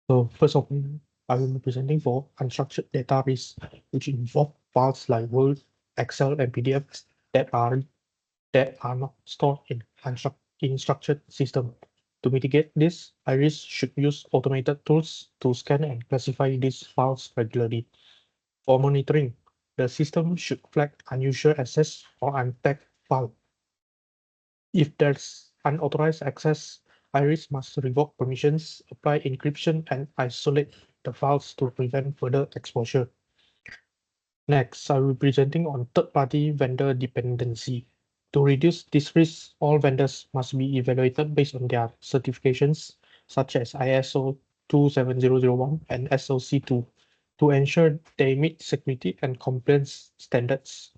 So first of all, I will be presenting for unstructured data risk, which involve files like Word, Excel, and PDFs that are not stored in structured system. To mitigate this, Iris should use automated tools to scan and classify these files regularly. For monitoring, the system should flag unusual access or untagged file. If there's unauthorized access, Iris must revoke permissions, apply encryption, and isolate the files to prevent further exposure. Next, I will be presenting on third-party vendor dependency. To reduce this risk, all vendors must be evaluated based on their certifications, such as ISO 27001 and SOC2, to ensure they meet security and compliance standards.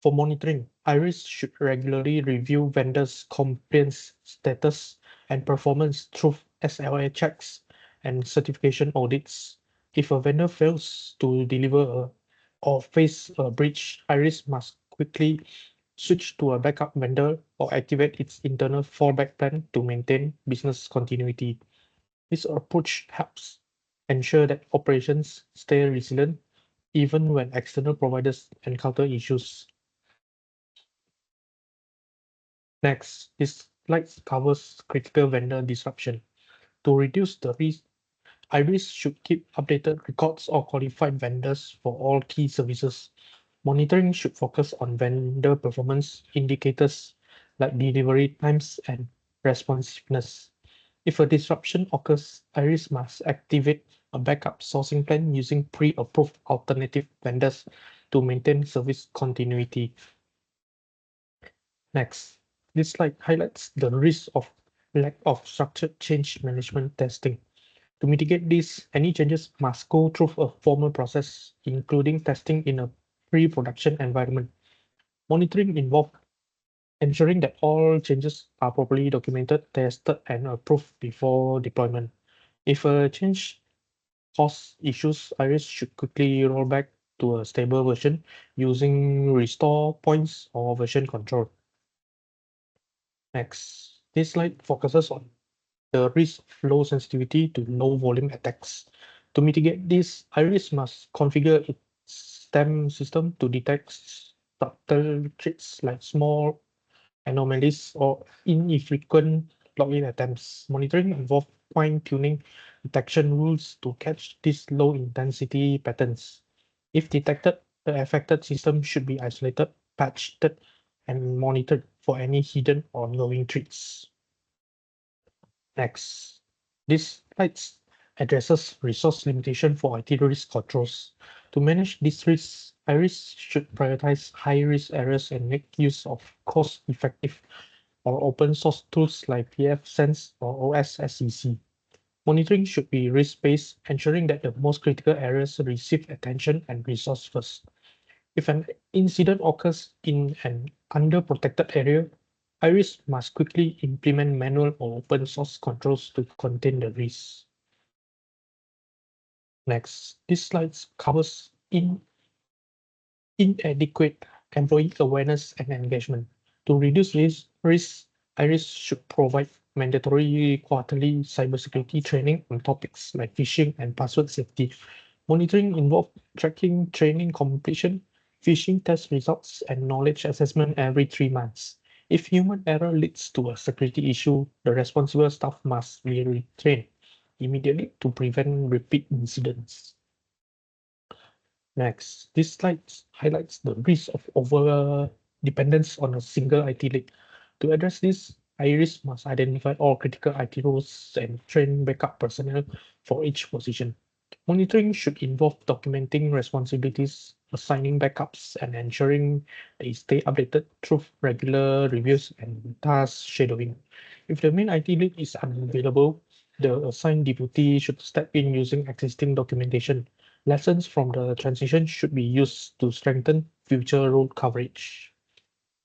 For monitoring, IRIS should regularly review vendors' compliance status and performance through SLA checks and certification audits. If a vendor fails to deliver or face a breach, IRIS must quickly switch to a backup vendor or activate its internal fallback plan to maintain business continuity. This approach helps ensure that operations stay resilient even when external providers encounter issues. Next, this slide covers critical vendor disruption. To reduce the risk, IRIS should keep updated records of qualified vendors for all key services. Monitoring should focus on vendor performance indicators like delivery times and responsiveness. If a disruption occurs, IRIS must activate a backup sourcing plan using pre-approved alternative vendors to maintain service continuity. Next, this slide highlights the risk of lack of structured change management testing. To mitigate this, any changes must go through a formal process, including testing in a pre-production environment. Monitoring involves ensuring that all changes are properly documented, tested, and approved before deployment. If a change causes issues, IRIS should quickly roll back to a stable version using restore points or version control. Next, this slide focuses on the risk of low sensitivity to low volume attacks. To mitigate this, IRIS must configure its STEM system to detect subtle threats like small anomalies or infrequent login attempts. Monitoring involves fine-tuning detection rules to catch these low-intensity patterns. If detected, the affected system should be isolated, patched, and monitored for any hidden or ongoing threats. Next, this slide addresses resource limitation for IT risk controls. To manage these risks, IRIS should prioritize high-risk areas and make use of cost-effective or open source tools like pfSense or OSSEC. Monitoring should be risk-based, ensuring that the most critical areas receive attention and resource first. If an incident occurs in an underprotected area, IRIS must quickly implement manual or open source controls to contain the risk. Next, this slide covers inadequate employee awareness and engagement. To reduce risk, IRIS should provide mandatory quarterly cybersecurity training on topics like phishing and password safety. Monitoring involves tracking training completion, phishing test results, and knowledge assessment every 3 months. If human error leads to a security issue, the responsible staff must be retrained immediately to prevent repeat incidents. Next, this slide highlights the risk of over dependence on a single IT lead. To address this, IRIS must identify all critical IT roles and train backup personnel for each position. Monitoring should involve documenting responsibilities, assigning backups, and ensuring they stay updated through regular reviews and task shadowing. If the main IT lead is unavailable, the assigned deputy should step in using existing documentation. Lessons from the transition should be used to strengthen future role coverage.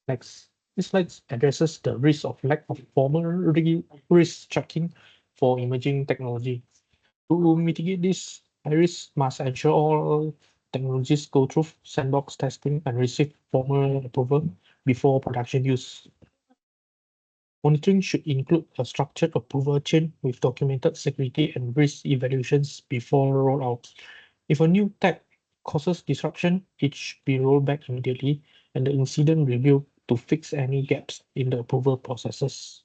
Next, this slide addresses the risk of lack of formal risk tracking for emerging technology. To mitigate this, IRIS must ensure all technologies go through sandbox testing and receive formal approval before production use. Monitoring should include a structured approval chain with documented security and risk evaluations before rollout. If a new tech causes disruption, it should be rolled back immediately and the incident review to fix any gaps in the approval processes.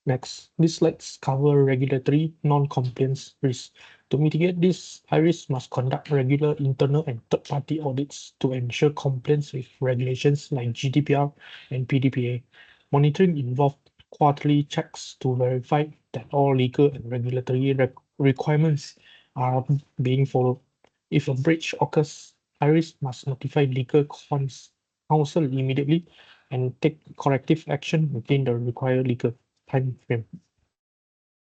Next, these slides cover regulatory non-compliance risks. To mitigate this, IRIS must conduct regular internal and third-party audits to ensure compliance with regulations like GDPR and PDPA. Monitoring involves quarterly checks to verify that all legal and regulatory requirements are being followed. If a breach occurs, IRIS must notify legal counsel immediately and take corrective action within the required legal time frame.